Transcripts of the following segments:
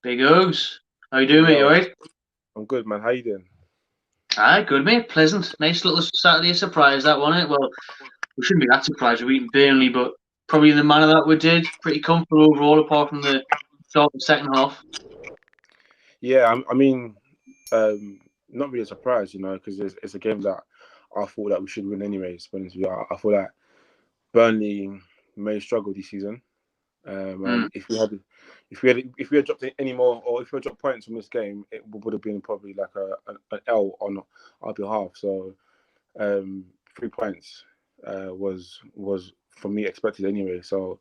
Big Oaks. How you doing, mate? You Yo, alright? I'm good, man. How you doing? Aye, good, mate. Pleasant. Nice little Saturday surprise, that wasn't it? Well, we shouldn't be that surprised. We're beating Burnley, but probably in the manner that we did. Pretty comfortable overall, apart from the start of the second half. Yeah, I mean, not really surprised, because it's a game that I thought that we should win anyways. To be honest with you, I thought that Burnley may struggle this season, Mm. and if we had dropped any more, or if we had dropped points from this game, it would have been probably like an L on our behalf. So, 3 points was for me expected anyway. So,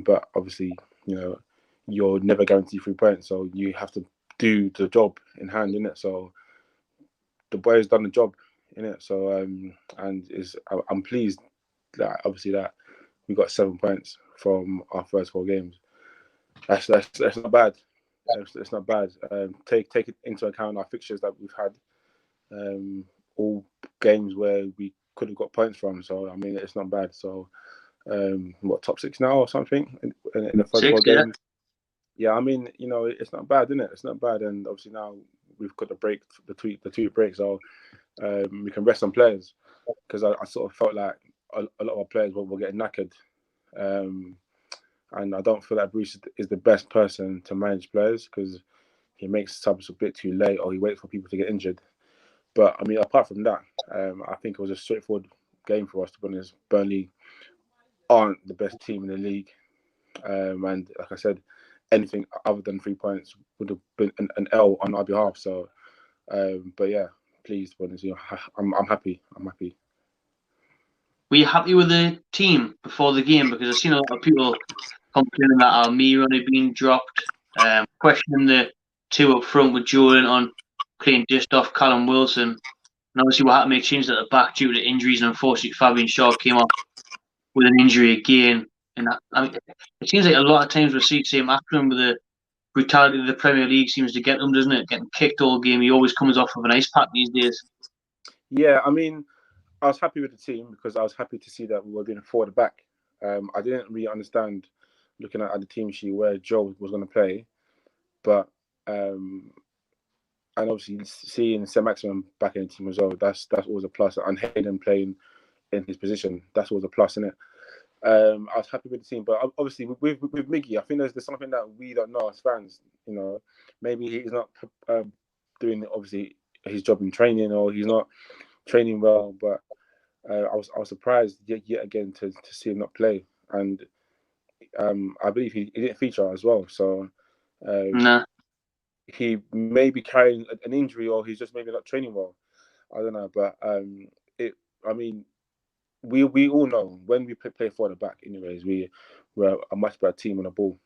but obviously, you know, you're never guaranteed 3 points, so you have to do the job in hand, innit? So the boys done the job, innit? So I'm pleased that obviously that we got 7 points from our first 4 games. That's not bad. It's not bad. Take it into account our fixtures that we've had. All games where we could have got points from. So I mean, it's not bad. So what, top 6 now or something in the first 6, 4 games? Yeah, I mean, it's not bad, isn't it? It's not bad, and obviously now we've got the break, the two breaks, so we can rest on players because I sort of felt like a lot of our players were getting knackered, um, and I don't feel like Bruce is the best person to manage players because he makes subs a bit too late or he waits for people to get injured. But I mean, apart from that, I think it was a straightforward game for us. To be honest, Burnley aren't the best team in the league, and like I said, anything other than 3 points would have been an L on our behalf. So, but yeah, pleased, honestly, I'm happy. I'm happy. Were you happy with the team before the game? Because I've seen a lot of people complaining that Almiron had been dropped, questioning the two up front with Jordan on playing just off Callum Wilson. And obviously, what happened, they changed at the back due to injuries, and unfortunately, Fabian Shaw came off with an injury again. And I mean, it seems like a lot of times we see the same acronym with the brutality of the Premier League seems to get them, doesn't it? Getting kicked all game. He always comes off with an ice pack these days. Yeah, I mean, I was happy with the team because I was happy to see that we were doing forward back. I didn't really understand looking at the team sheet where Joe was going to play, but and obviously seeing Sam Maximin back in the team as well, that's always a plus. And Hayden playing in his position, that's always a plus, isn't it? I was happy with the team, but obviously with Miggy, I think there's something that we don't know as fans. Maybe he's not doing obviously his job in training, or he's not training well. But I was surprised yet again to see him not play, and I believe he didn't feature as well. So um, Nah. he may be carrying an injury, or he's just maybe not training well. I don't know, but it. I mean, we all know when we play for the back. Anyways, we're a much better team on the ball,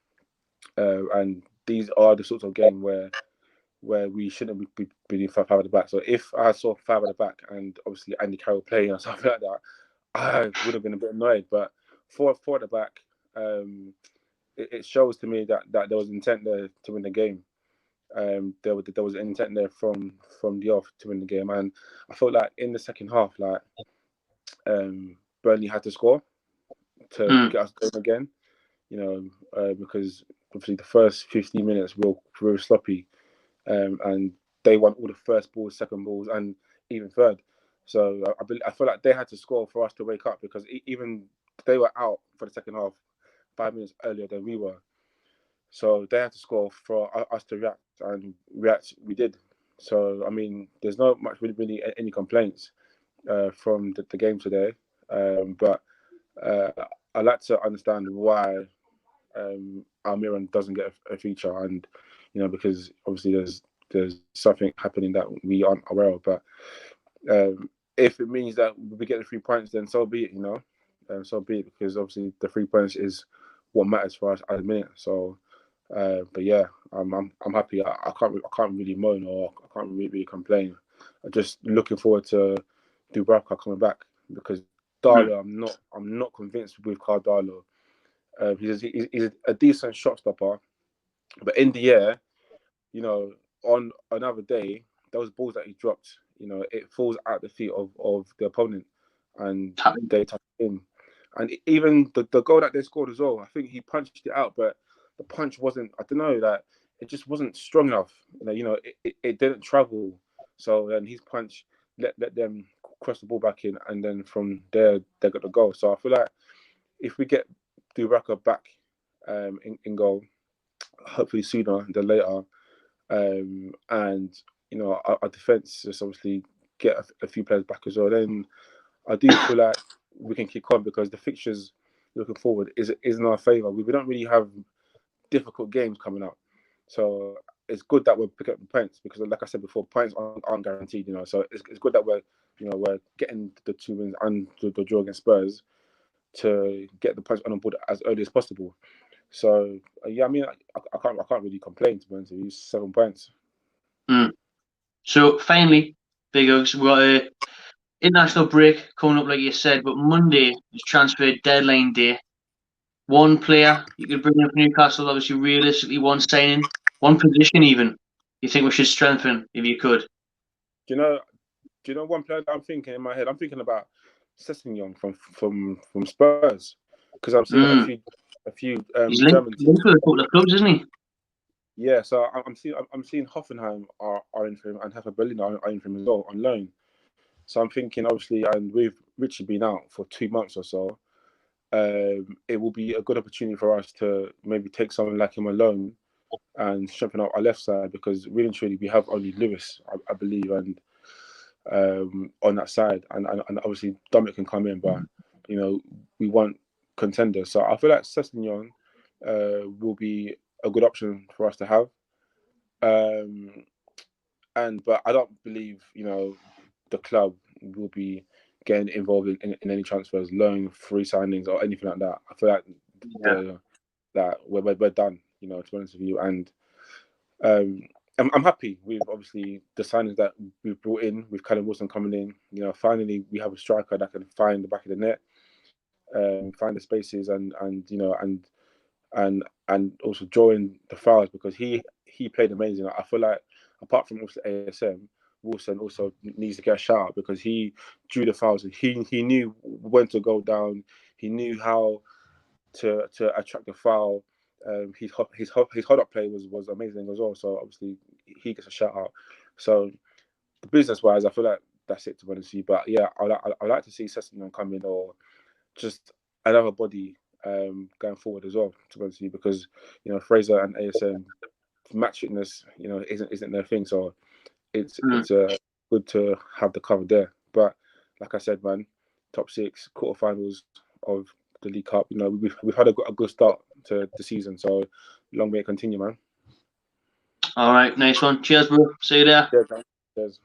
and these are the sorts of game where we shouldn't be doing five at the back. So if I saw five at the back and obviously Andy Carroll playing or something like that, I would have been a bit annoyed. But for the back, it shows to me that there was intent there to win the game. There was an intent there from the off to win the game, and I felt like in the second half, like Burnley had to score to Mm. get us going again. Because obviously the first 15 minutes were sloppy, and they won all the first balls, second balls, and even third. So I feel like they had to score for us to wake up because even they were out for the second half 5 minutes earlier than we were. So they had to score for us to react, and react we did. So I mean, there's not much really any complaints from the game today, but uh, I like to understand why Almiron doesn't get a feature, and because obviously there's something happening that we aren't aware of. But if it means that we get the 3 points, then so be it. So be it, because obviously the 3 points is what matters for us at the minute. So, but yeah, I'm happy. I can't really moan, or I can't really complain. I'm just looking forward to Dubravka coming back, because Mm. Darlow, I'm not convinced with Cardalo. He's a decent shot stopper, but in the air, on another day, those balls that he dropped, it falls at the feet of the opponent, and they touch in. And even the goal that they scored as well, I think he punched it out, but the punch wasn't. I don't know that it just wasn't strong enough. It didn't travel. So then his punch let them cross the ball back in, and then from there they got the goal. So I feel like if we get Duraka back in goal, hopefully sooner than later, and our defense just obviously get a few players back as well, then I do feel like we can kick on, because the fixtures looking forward is in our favour. We don't really have difficult games coming up, so it's good that we're picking up the points, because, like I said before, points aren't guaranteed. So it's good that we're getting the 2 wins and the draw against Spurs to get the points on board as early as possible. So yeah, I mean, I can't really complain, to be honest with you. 7 points. So finally, Big Hugs, we've got a international break coming up, like you said, but Monday is transfer deadline day. One player you could bring in for Newcastle, obviously realistically one signing, one position even, you think we should strengthen if you could? Do you know one player that I'm thinking in my head? I'm thinking about Sessegnon from Spurs, because I'm seeing a few He's German linked teams. with a couple of clubs, isn't he? Yeah, so I'm seeing Hoffenheim are in for him, and Hertha Berlin are in for him as well on loan. So I'm thinking, obviously, and with Richie being out for 2 months or so, it will be a good opportunity for us to maybe take someone like him alone and strengthen up our left side, because really and truly we have only Lewis, I believe, and on that side, and obviously Dominic can come in, but we want contenders. So I feel like Sessegnon will be a good option for us to have, but I don't believe the club will be getting involved in any transfers, loan, free signings, or anything like that. I feel like that we're done, to be honest with you. And I'm happy with, obviously, the signings that we've brought in, with Callum Wilson coming in. Finally we have a striker that can find the back of the net, find the spaces, and also drawing the fouls, because he played amazing. I feel like, apart from also ASM, Wilson also needs to get a shout out, because he drew the fouls, and he knew when to go down. He knew how to attract the foul. His hold up play was amazing as well. So obviously he gets a shout out. So business wise, I feel like that's it, to be honest with you. But yeah, I like to see Sessegnon come in, or just another body going forward as well, to be honest with you, because Fraser and ASM match fitness isn't their thing. So it's good to have the cover there. But like I said, man, top 6 quarterfinals of the League Cup. We've had a good start to the season, so long may it continue, man. All right, nice one. Cheers, bro. See you there. Cheers, man. Cheers.